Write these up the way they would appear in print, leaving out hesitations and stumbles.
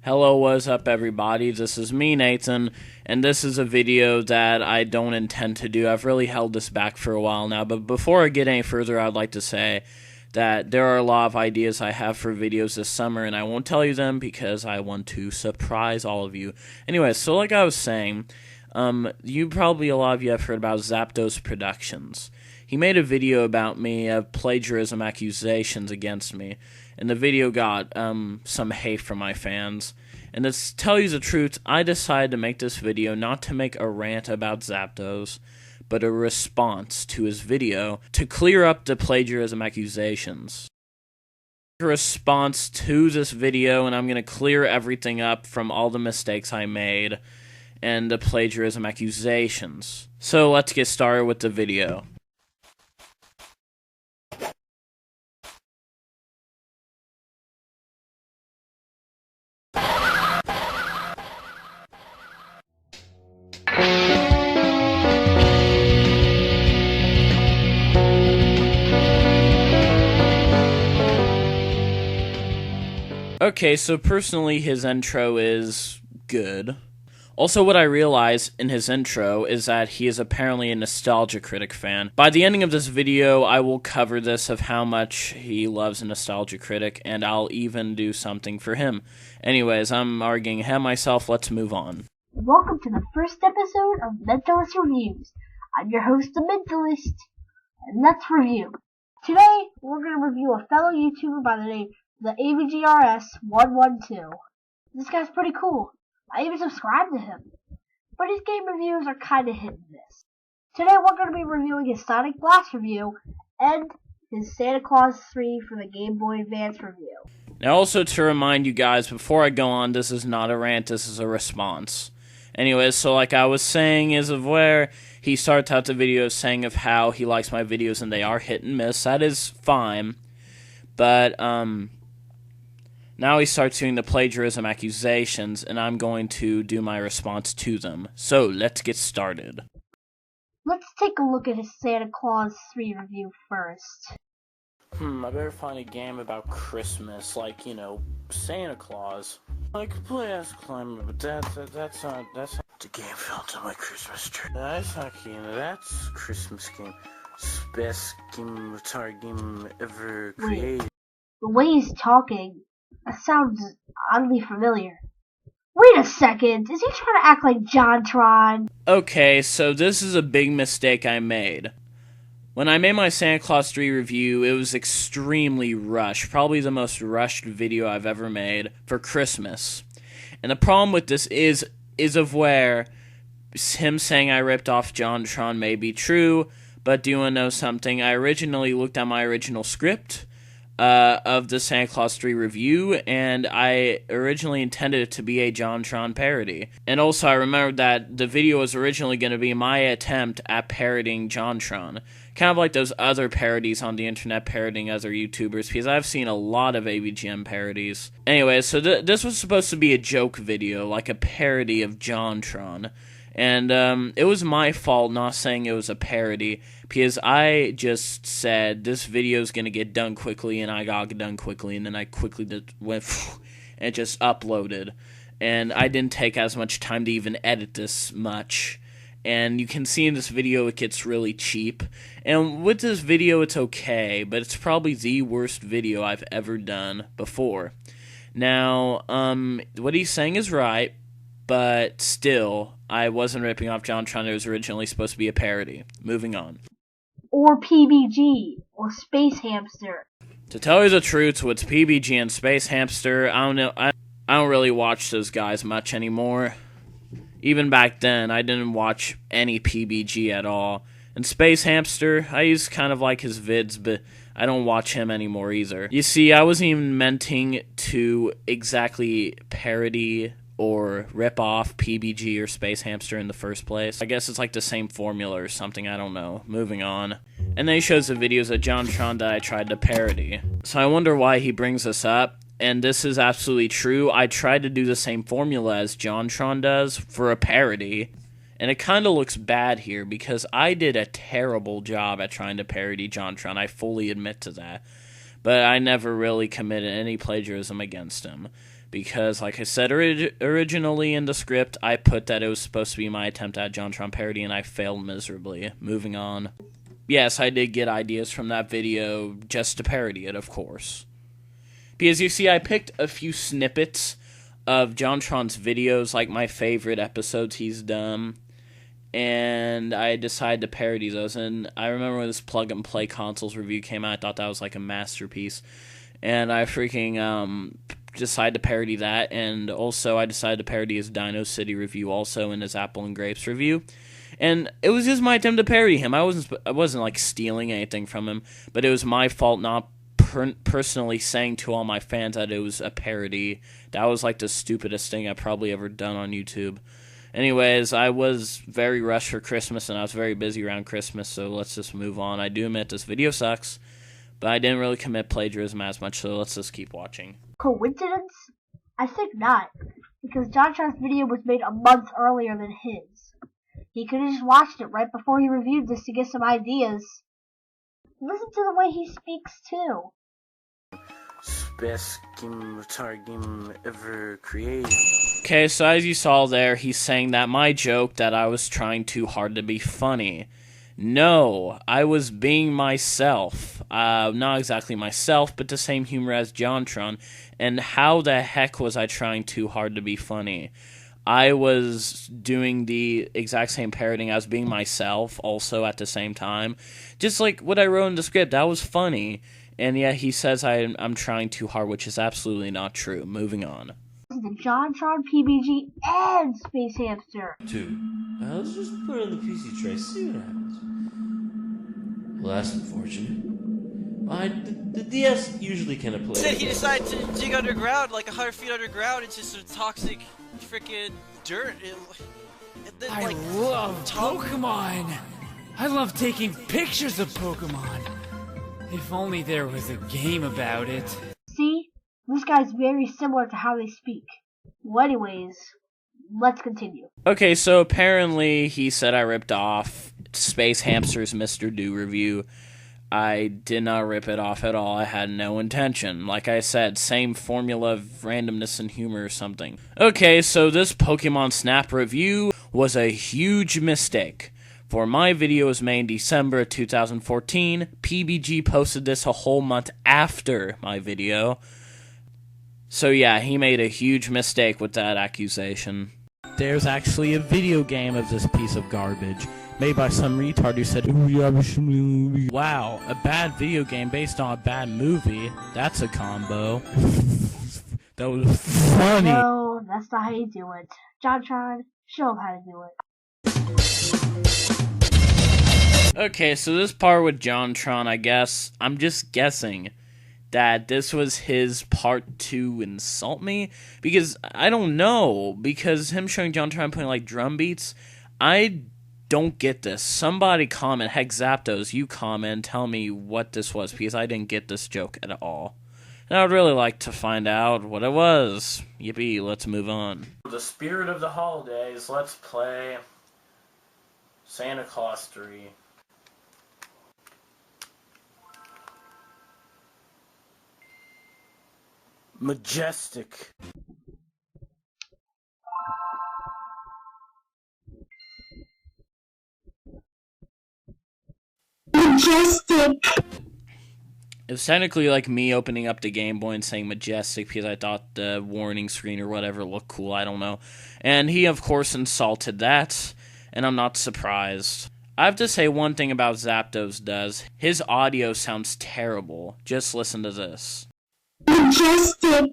Hello, what's up everybody? This is me, Nathan, and this is a video that I don't intend to do. I've really held this back for a while now, but before I get any further, I'd like to say that there are a lot of ideas I have for videos this summer, and I won't tell you them because I want to surprise all of you. Anyway, so like I was saying, a lot of you have heard about Zapdos Productions. He made a video about me of plagiarism accusations against me, and the video got some hate from my fans. And to tell you the truth, I decided to make this video not to make a rant about Zapdos, but a response to his video to clear up the plagiarism accusations. A response to this video, and I'm going to clear everything up from all the mistakes I made and the plagiarism accusations. So let's get started with the video. Okay, so personally his intro is good. Also, what I realize in his intro is that he is apparently a Nostalgia Critic fan. By the ending of this video, I will cover this of how much he loves a Nostalgia Critic, and I'll even do something for him. Anyways, I'm arguing ahead myself, let's move on. Welcome to the first episode of Mentalist Reviews. I'm your host, The Mentalist, and let's review. Today, we're going to review a fellow YouTuber by the name the AVGRS112. This guy's pretty cool. I even subscribe to him. But his game reviews are kinda hit and miss. Today we're going to be reviewing his Sonic Blast review and his Santa Claus 3 for the Game Boy Advance review. Now also to remind you guys, before I go on, this is not a rant, this is a response. Anyways, so like I was saying, is of where he starts out the video saying of how he likes my videos and they are hit and miss. That is fine. But, now he starts doing the plagiarism accusations, and I'm going to do my response to them. So, let's get started. Let's take a look at his Santa Claus 3 review first. I better find a game about Christmas, like, you know, Santa Claus. I could play as Climber, but that's not the game felt on my Christmas tree. That's not a game, that's a Christmas game. It's the best game, retarded game ever created. The way he's talking, that sounds oddly familiar. Wait a second, is he trying to act like JonTron? Okay, so this is a big mistake I made. When I made my Santa Claus 3 review, it was extremely rushed, probably the most rushed video I've ever made for Christmas. And the problem with this is of where him saying I ripped off JonTron may be true, but do you want to know something? I originally looked at my original script of the Santa Claus 3 review, and I originally intended it to be a JonTron parody. And also I remembered that the video was originally going to be my attempt at parodying JonTron. Kind of like those other parodies on the internet parodying other YouTubers, because I've seen a lot of AVGM parodies. Anyway, so this was supposed to be a joke video, like a parody of JonTron. And it was my fault not saying it was a parody, because I just said this video is going to get done quickly, and I got it done quickly, and then I quickly went and just uploaded. And I didn't take as much time to even edit this much. And you can see in this video it gets really cheap. And with this video it's okay, but it's probably the worst video I've ever done before. Now, what he's saying is right, but still, I wasn't ripping off JonTron. It was originally supposed to be a parody. Moving on. Or PBG, or Space Hamster. To tell you the truth, with PBG and Space Hamster, I don't know. I don't really watch those guys much anymore. Even back then, I didn't watch any PBG at all. And Space Hamster, I used to kind of like his vids, but I don't watch him anymore either. You see, I wasn't even meaning to exactly parody or rip off PBG or Space Hamster in the first place. I guess it's like the same formula or something, I don't know. Moving on. And then he shows the videos of JonTron that I tried to parody. So I wonder why he brings this up. And this is absolutely true. I tried to do the same formula as JonTron does for a parody. And it kind of looks bad here because I did a terrible job at trying to parody JonTron. I fully admit to that. But I never really committed any plagiarism against him. because, like I said originally in the script, I put that it was supposed to be my attempt at JonTron parody, and I failed miserably. Moving on. Yes, I did get ideas from that video just to parody it, of course. Because you see, I picked a few snippets of JonTron's videos, like my favorite episodes he's done, and I decided to parody those. And I remember when this Plug and Play Consoles review came out, I thought that was like a masterpiece, and I freaking decided to parody that. And also I decided to parody his Dino City review also, in his Apple and Grapes review. And it was just my attempt to parody him. I wasn't like stealing anything from him, but it was my fault not personally saying to all my fans that it was a parody. That was like the stupidest thing I've probably ever done on YouTube. Anyways, I was very rushed for Christmas, and I was very busy around Christmas, so let's just move on. I do admit this video sucks, but I didn't really commit plagiarism as much, so let's just keep watching. Coincidence? I think not, because JonTron's video was made a month earlier than his. He could have just watched it right before he reviewed this to get some ideas. Listen to the way he speaks, too. Best game, retard game ever created. Okay, so as you saw there, he's saying that my joke that I was trying too hard to be funny. No, I was being myself. Not exactly myself, but the same humor as JonTron. And how the heck was I trying too hard to be funny? I was doing the exact same parodying. I was being myself also at the same time. Just like what I wrote in the script, that was funny. And yet he says I'm trying too hard, which is absolutely not true. Moving on. The JonTron PBG and Space Hamster. Dude, let's just put it on the PC tray, see what happens. Well, that's unfortunate. The DS usually kind of plays. Instead, he decided to dig underground, like 100 feet underground, into some toxic freaking dirt. I love Pokemon! I love taking pictures of Pokemon! If only there was a game about it. See? This guy's very similar to how they speak. Well, anyways, let's continue. Okay, so apparently he said I ripped off Space Hamster's Mr. Do review. I did not rip it off at all. I had no intention. Like I said, same formula of randomness and humor or something. Okay, so this Pokemon Snap review was a huge mistake. For my video was made in December of 2014. PBG posted this a whole month after my video. So yeah, he made a huge mistake with that accusation. There's actually a video game of this piece of garbage, made by some retard who said, wow, a bad video game based on a bad movie? That's a combo. That was funny. No, that's not how you do it. JonTron, show him how to do it. Okay, so this part with JonTron, I guess, I'm just guessing that this was his part to insult me, because I don't know, because him showing JonTron playing like drum beats, I don't get this. Somebody comment, heck Zapdos, you comment, tell me what this was, because I didn't get this joke at all. And I would really like to find out what it was. Yippee, let's move on. The spirit of the holidays, let's play Santa Claus 3. Majestic. Majestic. It was technically like me opening up the Game Boy and saying Majestic because I thought the warning screen or whatever looked cool, I don't know. And he, of course, insulted that, and I'm not surprised. I have to say one thing about Zapdos does. His audio sounds terrible. Just listen to this. Majestic.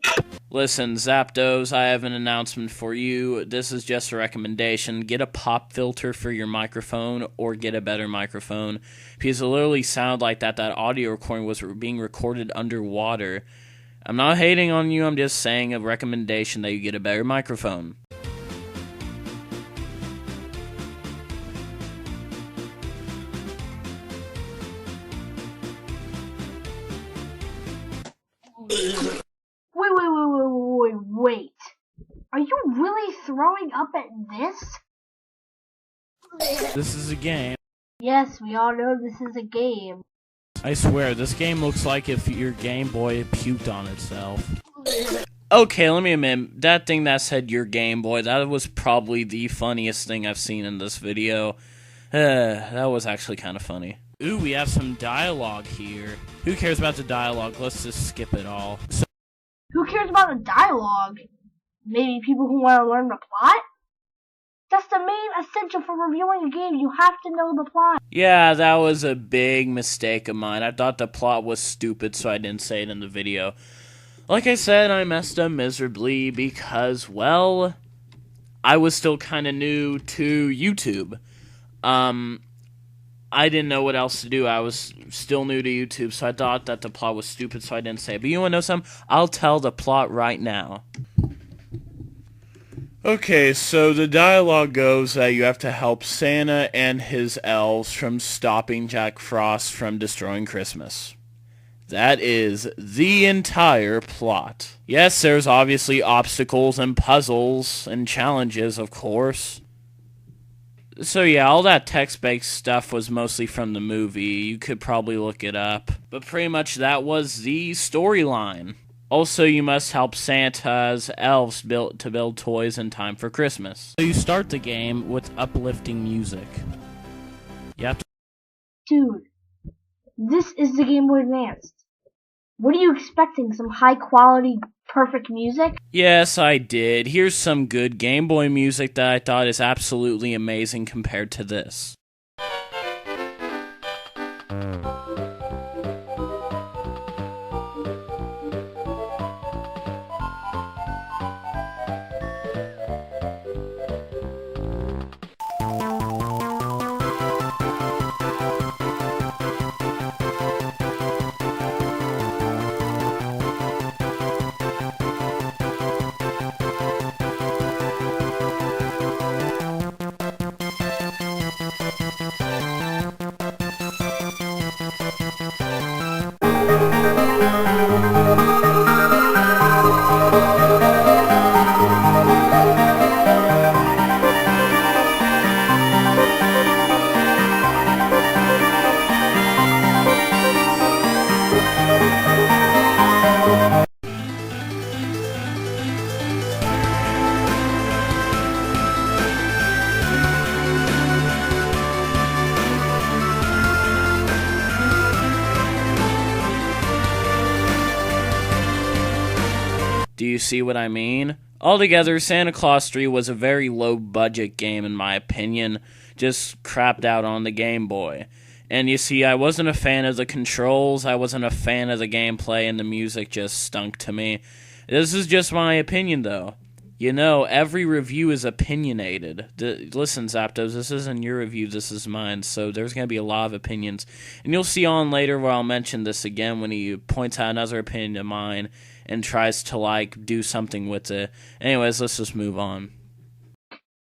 Listen, Zapdos, I have an announcement for you. This is just a recommendation. Get a pop filter for your microphone or get a better microphone. Because it literally sounded like that audio recording was being recorded underwater. I'm not hating on you, I'm just saying a recommendation that you get a better microphone. Wait. Are you really throwing up at this? This is a game. Yes, we all know this is a game. I swear, this game looks like if your Game Boy puked on itself. Okay, let me admit, that thing that said your Game Boy, that was probably the funniest thing I've seen in this video. That was actually kind of funny. Ooh, we have some dialogue here. Who cares about the dialogue? Let's just skip it all. Who cares about the dialogue? Maybe people who want to learn the plot? That's the main essential for reviewing a game. You have to know the plot. Yeah, that was a big mistake of mine. I thought the plot was stupid, so I didn't say it in the video. Like I said, I messed up miserably because, well, I was still kind of new to YouTube. I didn't know what else to do. I was still new to YouTube, so I thought that the plot was stupid, so I didn't say it. But you want to know something? I'll tell the plot right now. Okay, so the dialogue goes that you have to help Santa and his elves from stopping Jack Frost from destroying Christmas. That is the entire plot. Yes, there's obviously obstacles and puzzles and challenges, of course. So yeah, all that text-based stuff was mostly from the movie. You could probably look it up. But pretty much that was the storyline. Also, you must help Santa's elves to build toys in time for Christmas. So you start the game with uplifting music. You have to... Dude, this is the Game Boy Advance. What are you expecting? Some high-quality, perfect music? Yes, I did. Here's some good Game Boy music that I thought is absolutely amazing compared to this. Do you see what I mean? Altogether, Santa Claus 3 was a very low-budget game in my opinion, just crapped out on the Game Boy. And you see, I wasn't a fan of the controls, I wasn't a fan of the gameplay, and the music just stunk to me. This is just my opinion, though. You know, every review is opinionated. Listen, Zapdos, this isn't your review, this is mine, so there's going to be a lot of opinions. And you'll see on later where I'll mention this again when he points out another opinion of mine and tries to, like, do something with it. Anyways, let's just move on.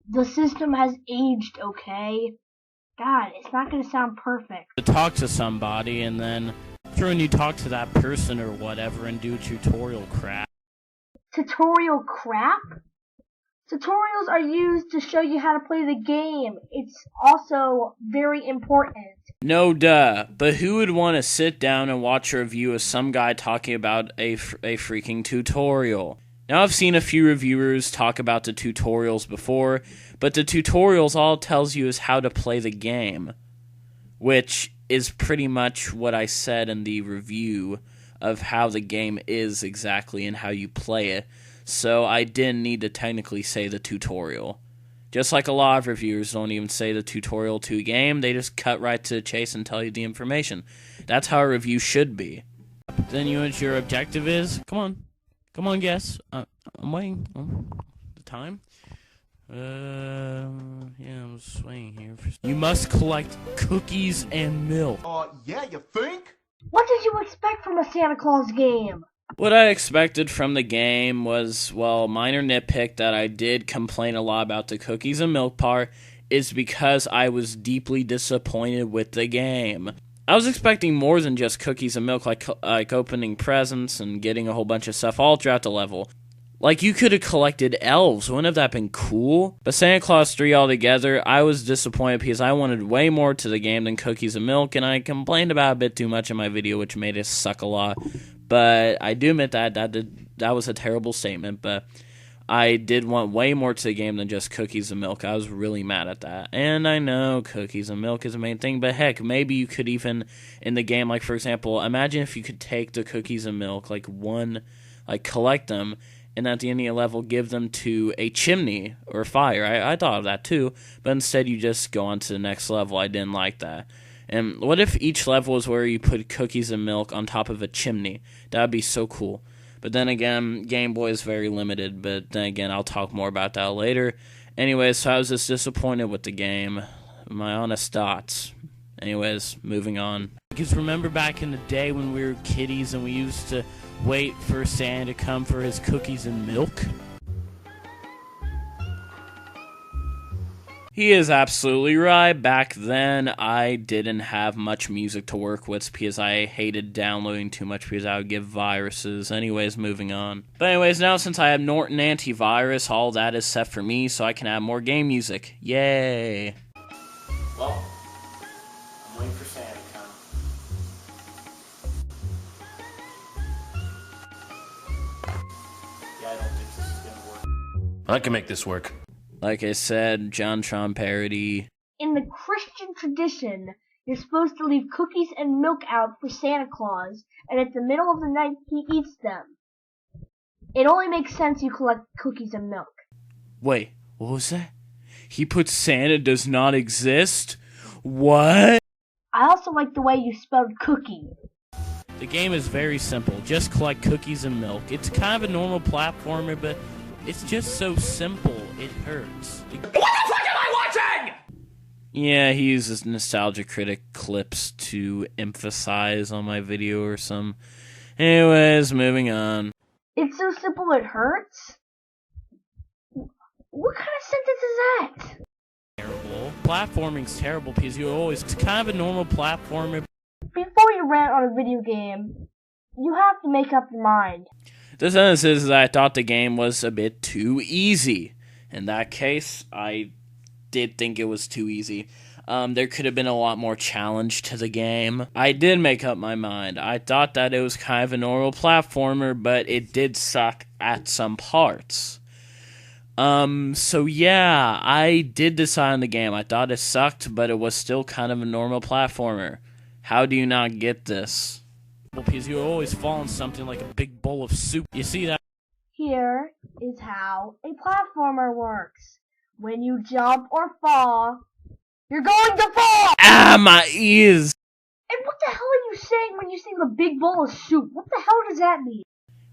The system has aged, okay? God, it's not going to sound perfect. To talk to somebody, and then when you talk to that person or whatever and do tutorial crap. Tutorial crap? Tutorials are used to show you how to play the game. It's also very important. No duh, but who would want to sit down and watch a review of some guy talking about a freaking tutorial? Now, I've seen a few reviewers talk about the tutorials before, but the tutorials all it tells you is how to play the game, which is pretty much what I said in the review of how the game is exactly and how you play it, so I didn't need to technically say the tutorial. Just like a lot of reviewers don't even say the tutorial to a game, they just cut right to the chase and tell you the information. That's how a review should be. Then you know what your objective is? Come on, guess. I'm waiting. The time? Yeah, I'm just waiting here. You must collect cookies and milk. Yeah, you think? What did you expect from a Santa Claus game? What I expected from the game was, well, minor nitpick that I did complain a lot about the cookies and milk part is because I was deeply disappointed with the game. I was expecting more than just cookies and milk, like opening presents and getting a whole bunch of stuff all throughout the level. Like, you could have collected elves, wouldn't have that been cool? But Santa Claus 3 altogether, I was disappointed because I wanted way more to the game than cookies and milk, and I complained about it a bit too much in my video, which made it suck a lot. But I do admit that the that was a terrible statement, but I did want way more to the game than just cookies and milk. I was really mad at that. And I know cookies and milk is the main thing, but heck, maybe you could even, in the game, like, for example, imagine if you could take the cookies and milk, collect them, and at the end of the level, give them to a chimney or fire. I thought of that too, but instead you just go on to the next level. I didn't like that. And what if each level is where you put cookies and milk on top of a chimney? That would be so cool. But then again, Game Boy is very limited, but then again, I'll talk more about that later. Anyways, so I was just disappointed with the game. My honest thoughts. Anyways, moving on. Because remember back in the day when we were kiddies and we used to wait for Santa to come for his cookies and milk? He is absolutely right. Back then, I didn't have much music to work with because I hated downloading too much because I would get viruses. Anyways, moving on. But anyways, now since I have Norton Antivirus, all that is set for me so I can have more game music. Yay! Well, I'm waiting for Santa to come. Yeah, I don't think this is gonna work. I can make this work. Like I said, John Tron parody. In the Christian tradition, you're supposed to leave cookies and milk out for Santa Claus, and at the middle of the night he eats them. It only makes sense you collect cookies and milk. Wait, what was that? He put Santa does not exist? What? I also like the way you spelled cookie. The game is very simple. Just collect cookies and milk. It's kind of a normal platformer, but it's just so simple, it hurts. What the fuck am I watching?! Yeah, he uses Nostalgia Critic clips to emphasize on my video or some. Anyways, moving on. It's so simple it hurts? What kind of sentence is that? Terrible. Platforming's terrible because it's kind of a normal platformer. Before you rant on a video game, you have to make up your mind. The sentence is that I thought the game was a bit too easy. In that case, I did think it was too easy. There could have been a lot more challenge to the game. I did make up my mind. I thought that it was kind of a normal platformer, but it did suck at some parts. So yeah, I did decide on the game. I thought it sucked, but it was still kind of a normal platformer. How do you not get this? Because you always fall in something like a big bowl of soup. You see that? Here is how a platformer works. When you jump or fall, you're going to fall! Ah, my ears! And what the hell are you saying when you say a big bowl of soup? What the hell does that mean?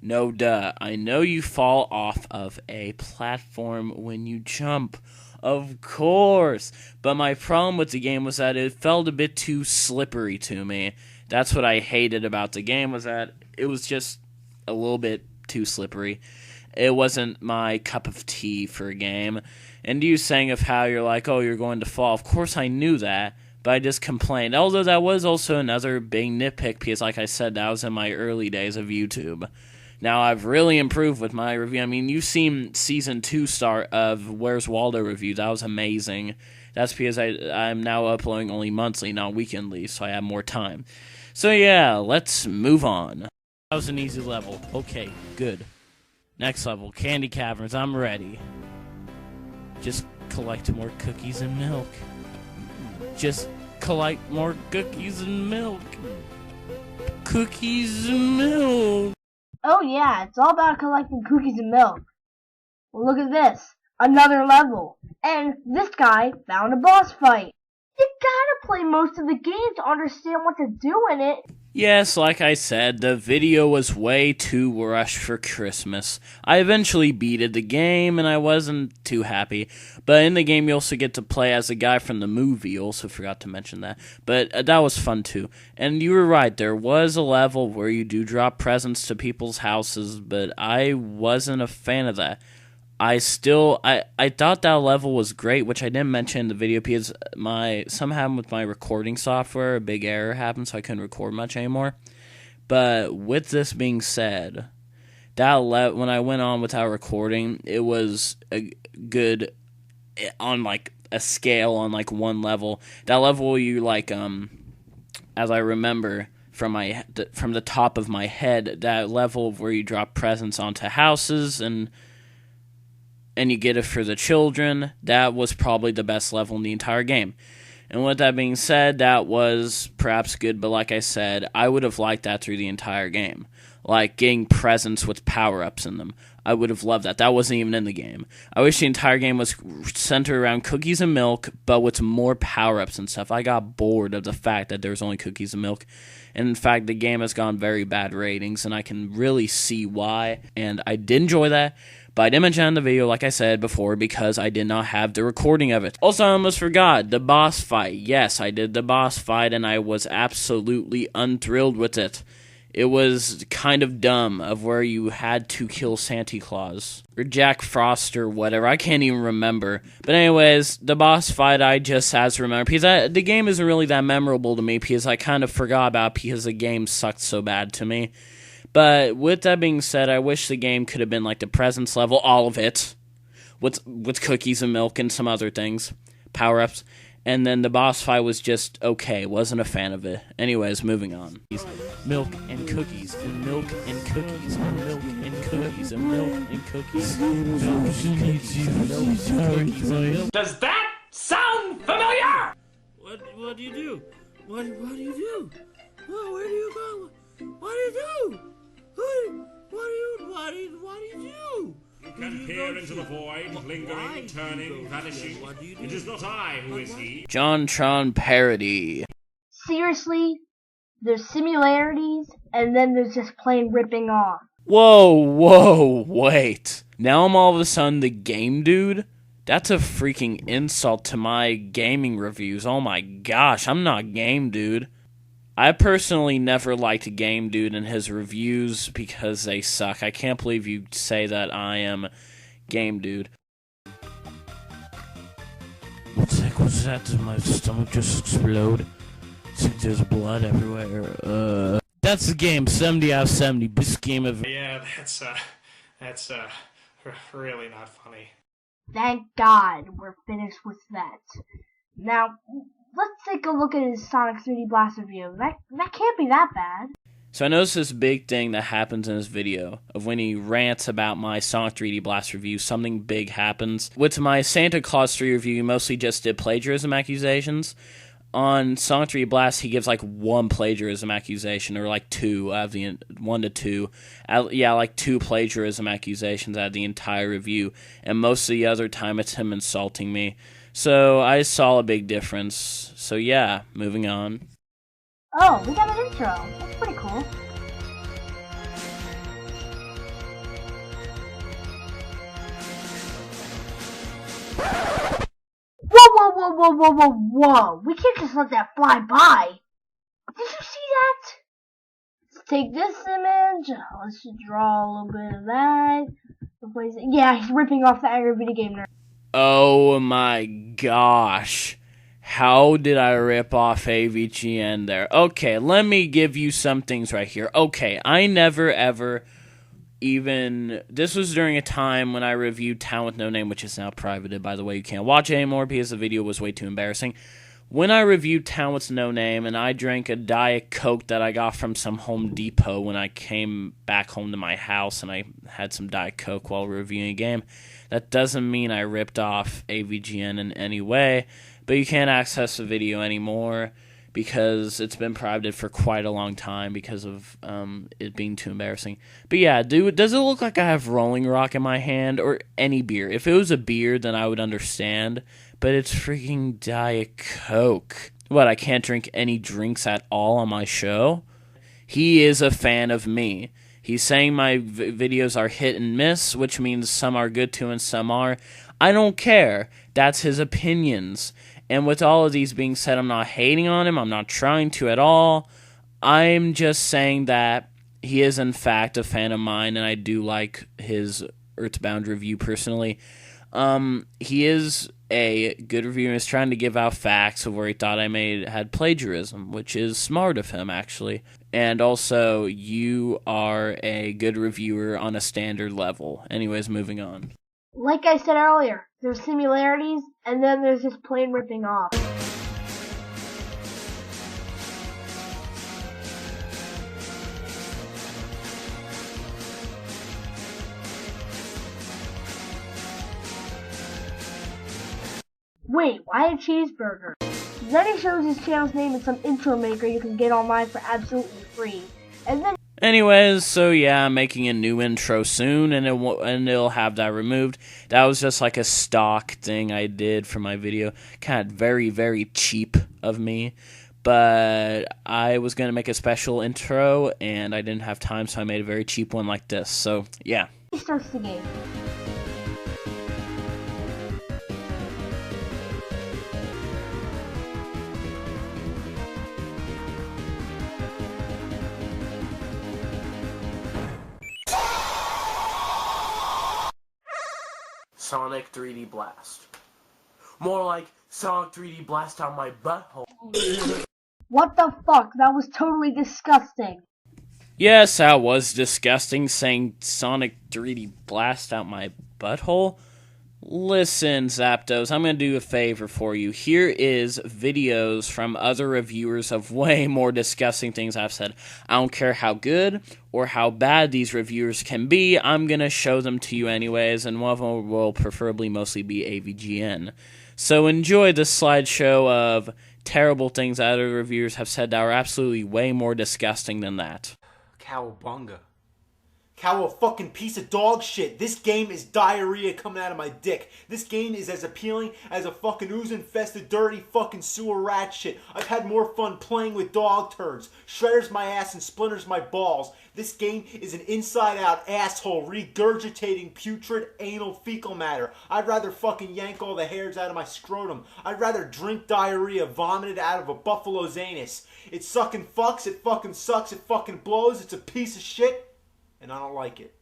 No, duh. I know you fall off of a platform when you jump. Of course. But my problem with the game was that it felt a bit too slippery to me. That's what I hated about the game, was that it was just a little bit too slippery. It wasn't my cup of tea for a game. And you saying of how you're like, oh, you're going to fall. Of course I knew that, but I just complained. Although that was also another big nitpick, because like I said, that was in my early days of YouTube. Now, I've really improved with my review. I mean, you've seen Season 2 start of Where's Waldo review. That was amazing. That's because I'm now uploading only monthly, not weekendly, so I have more time. So yeah, let's move on. That was an easy level. Okay, good. Next level, Candy Caverns. I'm ready. Just collect more cookies and milk. Just collect more cookies and milk. Cookies and milk. Oh yeah, it's all about collecting cookies and milk. Well, look at this. Another level. And this guy found a boss fight. You gotta play most of the game to understand what to do in it. Yes, like I said, the video was way too rushed for Christmas. I eventually beated the game, and I wasn't too happy. But in the game, you also get to play as a guy from the movie. Also forgot to mention that. But that was fun, too. And you were right, there was a level where you do drop presents to people's houses, but I wasn't a fan of that. I thought that level was great, which I didn't mention in the video because somehow with my recording software, a big error happened, so I couldn't record much anymore. But with this being said, when I went on without recording, it was a good on like a scale on like one level. That level you like, as I remember, from the top of my head. That level where you drop presents onto houses and you get it for the children, that was probably the best level in the entire game. And with that being said, that was perhaps good, but like I said, I would have liked that through the entire game. Like getting presents with power-ups in them. I would have loved that. That wasn't even in the game. I wish the entire game was centered around cookies and milk, but with more power-ups and stuff. I got bored of the fact that there was only cookies and milk. And in fact, the game has gone very bad ratings, and I can really see why. And I did enjoy that, but I didn't mention it in the video, like I said before, because I did not have the recording of it. Also, I almost forgot, the boss fight. Yes, I did the boss fight, and I was absolutely unthrilled with it. It was kind of dumb of where you had to kill Santa Claus. Or Jack Frost or whatever. I can't even remember. But anyways, the boss fight I just as remember. Because the game isn't really that memorable to me. Because I kind of forgot about it because the game sucked so bad to me. But with that being said, I wish the game could have been like the presents level. All of it. With cookies and milk and some other things. Power-ups. And then the boss fight was just okay. Wasn't a fan of it. Anyways, moving on. Milk and cookies, and milk and cookies, and milk and cookies, and milk and cookies, and milk and cookies, and milk and cookies, and milk. Does that sound familiar? What do you do? What do you do? Oh, where do you go? What do you do? What do you do? You can peer into the void, lingering, turning, vanishing. It is not I who is he. JonTron parody. Seriously, there's similarities, and then there's just plain ripping off. Whoa, wait. Now I'm all of a sudden the game dude? That's a freaking insult to my gaming reviews. Oh my gosh, I'm not game dude. I personally never liked Game Dude and his reviews because they suck. I can't believe you say that I am Game Dude. What the heck was that? Did my stomach just explode? It's like there's blood everywhere. That's the game. 70 out of 70. Best game of... Yeah, that's really not funny. Thank God we're finished with that. Now, let's take a look at his Sonic 3D Blast review. That can't be that bad. So I noticed this big thing that happens in this video of when he rants about my Sonic 3D Blast review, something big happens. With my Santa Claus 3 review, he mostly just did plagiarism accusations. On Sonic 3D Blast, he gives like one plagiarism accusation, or like two out of the 1 to 2. Like 2 plagiarism accusations out of the entire review, and most of the other time it's him insulting me. So I saw a big difference. So yeah, moving on. Oh, we got an intro. That's pretty cool. Whoa. We can't just let that fly by. Did you see that? Let's take this image. Let's just draw a little bit of that. Replace it. Yeah, he's ripping off the Angry Video Game Nerd. Oh my gosh. How did I rip off AVGN there? Okay, let me give you some things right here. Okay, I never ever even... This was during a time when I reviewed Town with No Name, which is now privated, by the way. You can't watch it anymore because the video was way too embarrassing. When I reviewed Town with No Name, and I drank a Diet Coke that I got from some Home Depot when I came back home to my house, and I had some Diet Coke while reviewing a game, that doesn't mean I ripped off AVGN in any way, but you can't access the video anymore because it's been privated for quite a long time because of it being too embarrassing. But yeah, dude, does it look like I have Rolling Rock in my hand, or any beer? If it was a beer, then I would understand, but it's freaking Diet Coke. What, I can't drink any drinks at all on my show? He is a fan of me. He's saying my videos are hit and miss, which means some are good too and some are. I don't care. That's his opinions. And with all of these being said, I'm not hating on him. I'm not trying to at all. I'm just saying that he is in fact a fan of mine, and I do like his Earthbound review personally. He is a good reviewer. He's trying to give out facts of where he thought I had plagiarism, which is smart of him, actually. And also, you are a good reviewer on a standard level. Anyways, moving on. Like I said earlier, there's similarities, and then there's just plain ripping off. Wait, why a cheeseburger? Then he shows his channel's name and some intro maker you can get online for absolutely free. And then Anyways, so yeah, I'm making a new intro soon, and it'll have that removed. That was just like a stock thing I did for my video. Kind of very, very cheap of me. But I was going to make a special intro, and I didn't have time, so I made a very cheap one like this. So, yeah. he starts the game. Sonic 3D Blast. More like Sonic 3D Blast on my butthole. What the fuck? That was totally disgusting. Yes, that was disgusting, saying Sonic 3D Blast out my butthole. Listen, Zapdos, I'm going to do a favor for you. Here is videos from other reviewers of way more disgusting things I've said. I don't care how good or how bad these reviewers can be, I'm going to show them to you anyways, and one of them will preferably mostly be AVGN. So enjoy this slideshow of terrible things that other reviewers have said that are absolutely way more disgusting than that. Cowabunga. Cow, a fucking piece of dog shit. This game is diarrhea coming out of my dick. This game is as appealing as a fucking ooze-infested, dirty fucking sewer rat shit. I've had more fun playing with dog turds. Shredders my ass and splinters my balls. This game is an inside-out asshole regurgitating putrid anal fecal matter. I'd rather fucking yank all the hairs out of my scrotum. I'd rather drink diarrhea vomited out of a buffalo's anus. It sucking fucks, it fucking sucks, it fucking blows, it's a piece of shit. And I don't like it.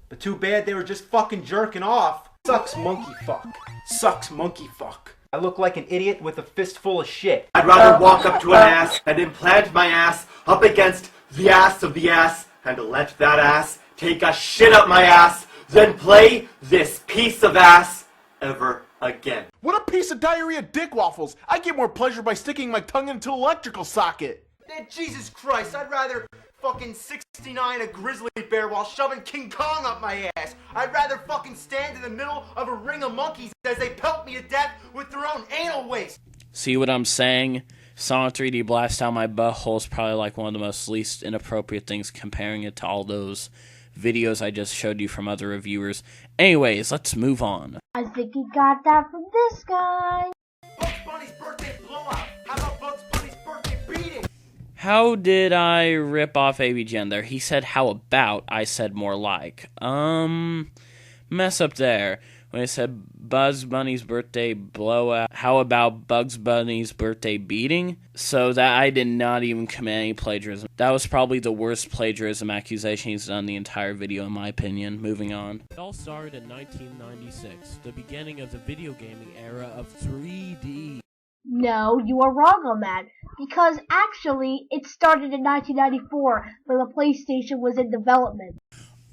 But too bad they were just fucking jerking off. Sucks monkey fuck. Sucks monkey fuck. I look like an idiot with a fistful of shit. I'd rather walk up to an ass and implant my ass up against the ass of the ass and let that ass take a shit up my ass than play this piece of ass ever again. What a piece of diarrhea dick waffles. I get more pleasure by sticking my tongue into an electrical socket. Jesus Christ, I'd rather fucking 69 a grizzly bear while shoving King Kong up my ass. I'd rather fucking stand in the middle of a ring of monkeys as they pelt me to death with their own anal waste. See what I'm saying? Sonic 3D Blast out my butthole is probably like one of the most least inappropriate things, comparing it to all those videos I just showed you from other reviewers. Anyways, let's move on. I think he got that from this guy. Bugs Bunny's birthday blowout. How about Bugs Bunny's birthday beating? How did I rip off AVGN there? He said how about, I said more like. Mess up there. When I said Bugs Bunny's birthday blowout, how about Bugs Bunny's birthday beating? So that I did not even commit any plagiarism. That was probably the worst plagiarism accusation he's done the entire video, in my opinion. Moving on. It all started in 1996, the beginning of the video gaming era of 3D. No, you are wrong on that. Because actually, it started in 1994 when the PlayStation was in development.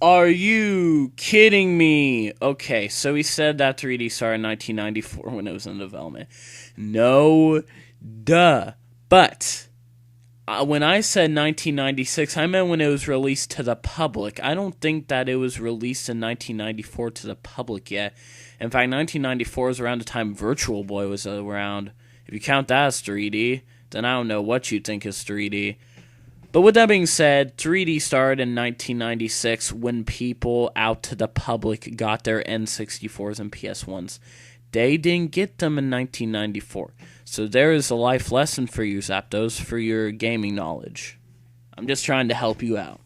Are you kidding me? Okay, so he said that 3D started in 1994 when it was in development. No, duh. But when I said 1996, I meant when it was released to the public. I don't think that it was released in 1994 to the public yet. In fact, 1994 was around the time Virtual Boy was around. If you count that as 3D, then I don't know what you think is 3D. But with that being said, 3D started in 1996 when people out to the public got their N64s and PS1s. They didn't get them in 1994. So there is a life lesson for you, Zapdos, for your gaming knowledge. I'm just trying to help you out.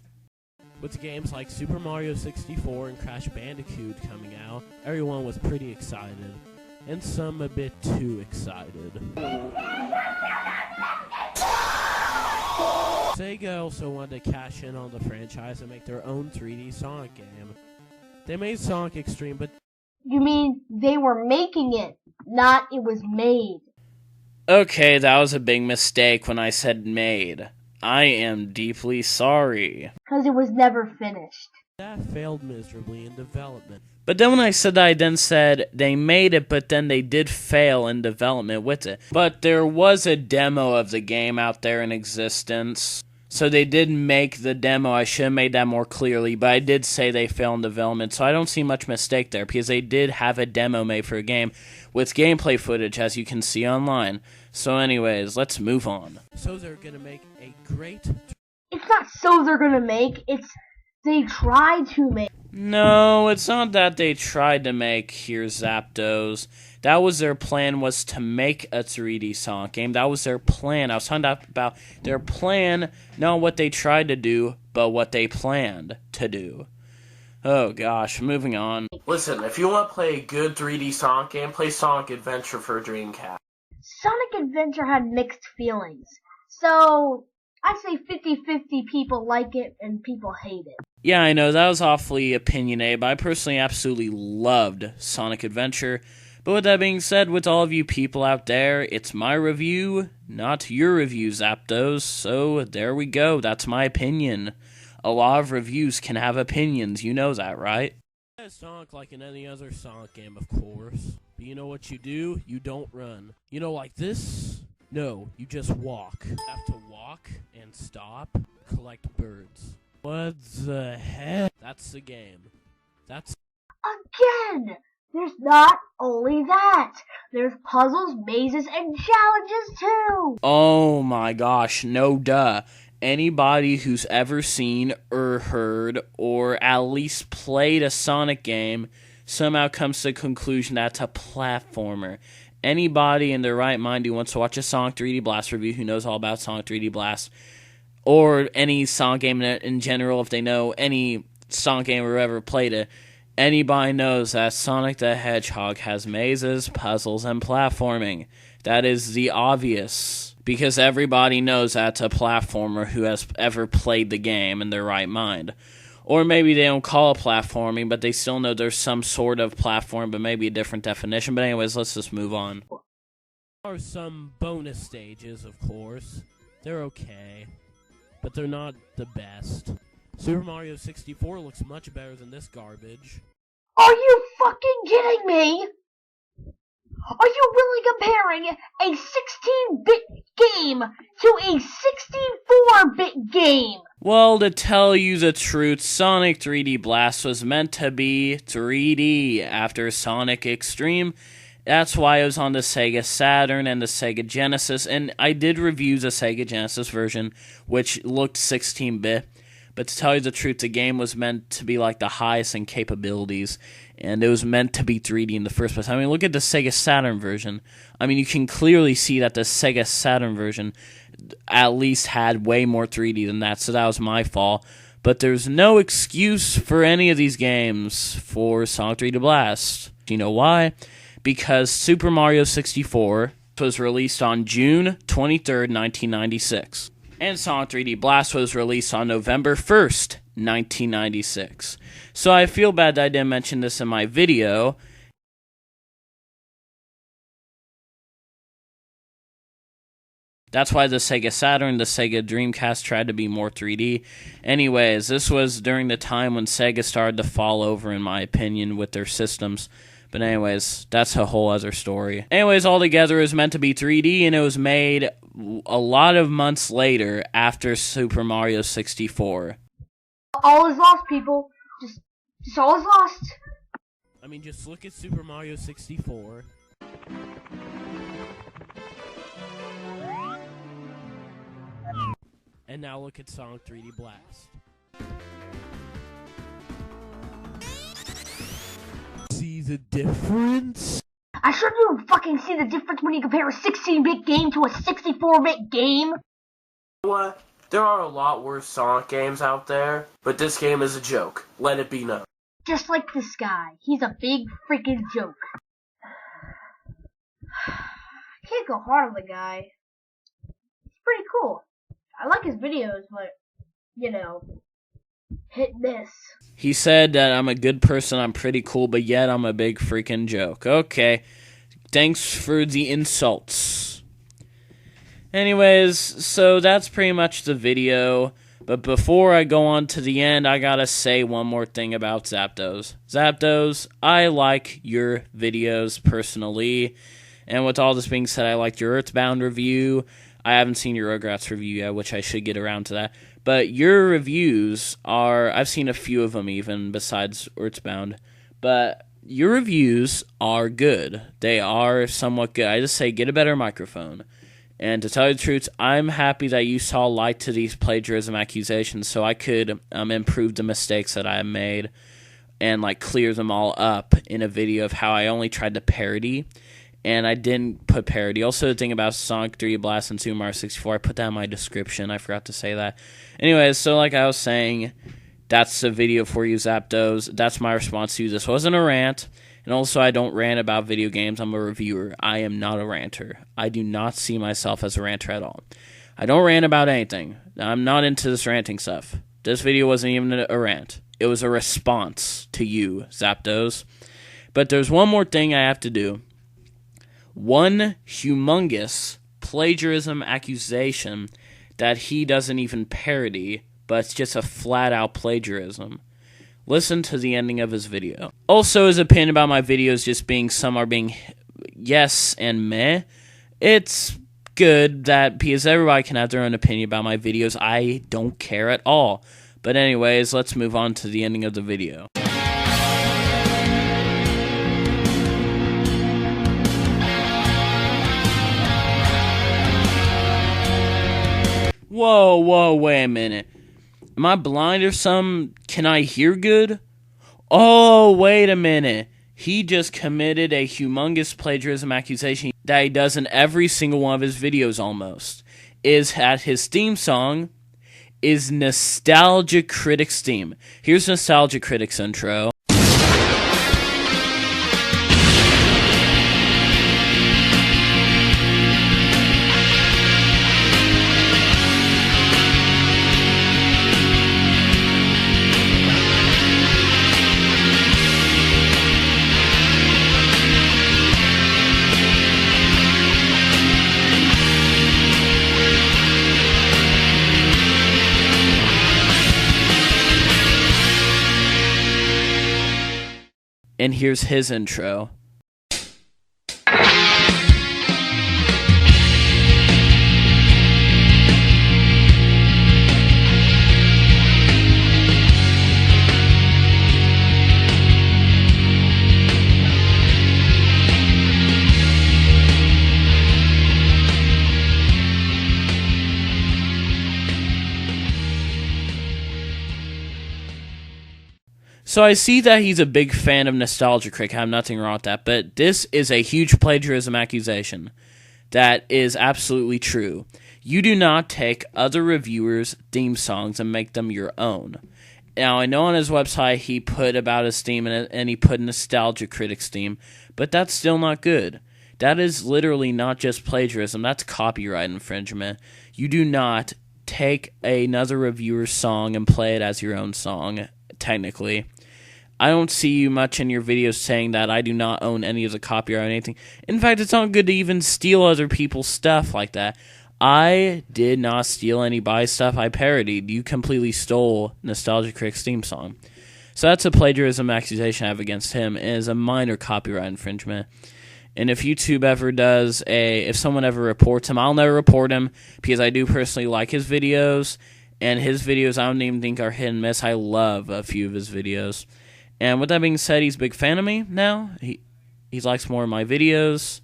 With games like Super Mario 64 and Crash Bandicoot coming out, everyone was pretty excited. And some a bit too excited. Sega also wanted to cash in on the franchise and make their own 3D Sonic game. They made Sonic Extreme, but... You mean they were making it, not it was made. Okay, that was a big mistake when I said made. I am deeply sorry. Because it was never finished. That failed miserably in development. But then when I said that, I then said they made it, but then they did fail in development with it. But there was a demo of the game out there in existence. So they did make the demo. I should have made that more clearly, but I did say they failed in development, so I don't see much mistake there, because they did have a demo made for a game with gameplay footage, as you can see online. So anyways, let's move on. So they're gonna make a great... It's not so they're gonna make, it's they tried to make. No, it's not that they tried to make here, Zapdos. That was their plan, was to make a 3D Sonic game. That was their plan. I was talking about their plan, not what they tried to do, but what they planned to do. Oh gosh, moving on. Listen, if you want to play a good 3D Sonic game, play Sonic Adventure for Dreamcast. Sonic Adventure had mixed feelings. So, I say 50-50 people like it and people hate it. Yeah, I know, that was awfully opinionated, but I personally absolutely loved Sonic Adventure. But with that being said, with all of you people out there, it's my review, not your review, Zapdos. So, there we go, that's my opinion. A lot of reviews can have opinions, you know that, right? It's Sonic like in any other Sonic game, of course. But you know what you do? You don't run. You know, like this? No, you just walk. You have to walk and stop, collect birds. What the heck? That's the game. That's... Again! There's not only that. There's puzzles, mazes, and challenges too! Oh my gosh, no duh. Anybody who's ever seen or heard or at least played a Sonic game somehow comes to the conclusion that it's a platformer. Anybody in their right mind who wants to watch a Sonic 3D Blast review, who knows all about Sonic 3D Blast, or any Sonic game in general, if they know any Sonic game or ever played it, anybody knows that Sonic the Hedgehog has mazes, puzzles, and platforming. That is the obvious, because everybody knows that's a platformer who has ever played the game in their right mind. Or maybe they don't call it platforming, but they still know there's some sort of platform, but maybe a different definition. But anyways, let's just move on. There are some bonus stages, of course. They're okay, but they're not the best. Super Mario 64 looks much better than this garbage. Are you fucking kidding me? Are you really comparing a 16-bit game to a 64-bit game? Well, to tell you the truth, Sonic 3D Blast was meant to be 3D after Sonic Extreme. That's why it was on the Sega Saturn and the Sega Genesis, and I did review the Sega Genesis version, which looked 16-bit. But to tell you the truth, the game was meant to be like the highest in capabilities, and it was meant to be 3D in the first place. I mean, look at the Sega Saturn version. I mean, you can clearly see that the Sega Saturn version at least had way more 3D than that, so that was my fault. But there's no excuse for any of these games for Sonic 3D Blast. Do you know why? Because Super Mario 64 was released on June 23rd, 1996. And Sonic 3D Blast was released on November 1st, 1996. So I feel bad that I didn't mention this in my video. That's why the Sega Saturn, the Sega Dreamcast tried to be more 3D. Anyways, this was during the time when Sega started to fall over, in my opinion, with their systems. But anyways, that's a whole other story. Anyways, altogether, it was meant to be 3D, and it was made a lot of months later after Super Mario 64. All is lost, people. Just all is lost. I mean, just look at Super Mario 64. And now look at Sonic 3D Blast. See the difference? I sure do fucking see the difference when you compare a 16-bit game to a 64-bit game. What? There are a lot worse Sonic games out there, but this game is a joke. Let it be known. Just like this guy. He's a big freaking joke. I can't go hard on the guy. He's pretty cool. I like his videos, but, you know, hit miss. He said that I'm a good person, I'm pretty cool, but yet I'm a big freaking joke. Okay, thanks for the insults. Anyways, so that's pretty much the video. But before I go on to the end, I gotta say one more thing about Zapdos. Zapdos, I like your videos personally. And with all this being said, I liked your Earthbound review. I haven't seen your Rugrats review yet, which I should get around to that. But your reviews are, I've seen a few of them even, besides Earthbound. But your reviews are good. They are somewhat good. I just say, get a better microphone. And to tell you the truth, I'm happy that you saw light to these plagiarism accusations so I could improve the mistakes that I have made and like clear them all up in a video of how I only tried to parody and I didn't put parody. Also, the thing about Sonic 3 Blast and Super Mario 64, I put that in my description. I forgot to say that. Anyways, so like I was saying, that's the video for you, Zapdos. That's my response to you. This wasn't a rant. And also, I don't rant about video games. I'm a reviewer. I am not a ranter. I do not see myself as a ranter at all. I don't rant about anything. I'm not into this ranting stuff. This video wasn't even a rant. It was a response to you, Zapdos. But there's one more thing I have to do. One humongous plagiarism accusation that he doesn't even parody, but it's just a flat-out plagiarism. Listen to the ending of his video. Also, his opinion about my videos just being some are being yes and meh. It's good that because everybody can have their own opinion about my videos. I don't care at all. But anyways, let's move on to the ending of the video. Whoa, wait a minute. Am I blind or something? Can I hear good? Oh, wait a minute. He just committed a humongous plagiarism accusation that he does in every single one of his videos almost. Is at his theme song is Nostalgia Critics theme. Here's Nostalgia Critics intro. And here's his intro. So I see that he's a big fan of Nostalgia Critic. I have nothing wrong with that. But this is a huge plagiarism accusation that is absolutely true. You do not take other reviewers' theme songs and make them your own. Now, I know on his website he put about his theme and he put Nostalgia Critics theme, but that's still not good. That is literally not just plagiarism. That's copyright infringement. You do not take another reviewer's song and play it as your own song, technically. I don't see you much in your videos saying that I do not own any of the copyright or anything. In fact, it's not good to even steal other people's stuff like that. I did not steal anybody's stuff. I parodied. You completely stole Nostalgia Critics' theme song. So that's a plagiarism accusation I have against him. It is a minor copyright infringement. And if YouTube ever does if someone ever reports him, I'll never report him because I do personally like his videos. And his videos I don't even think are hit and miss. I love a few of his videos. And with that being said, he's a big fan of me now. He likes more of my videos.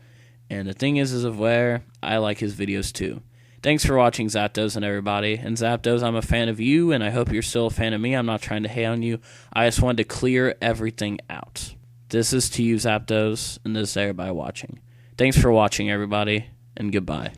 And the thing is of where I like his videos too. Thanks for watching, Zapdos and everybody. And Zapdos, I'm a fan of you, and I hope you're still a fan of me. I'm not trying to hate on you. I just wanted to clear everything out. This is to you, Zapdos, and this is everybody watching. Thanks for watching, everybody, and goodbye.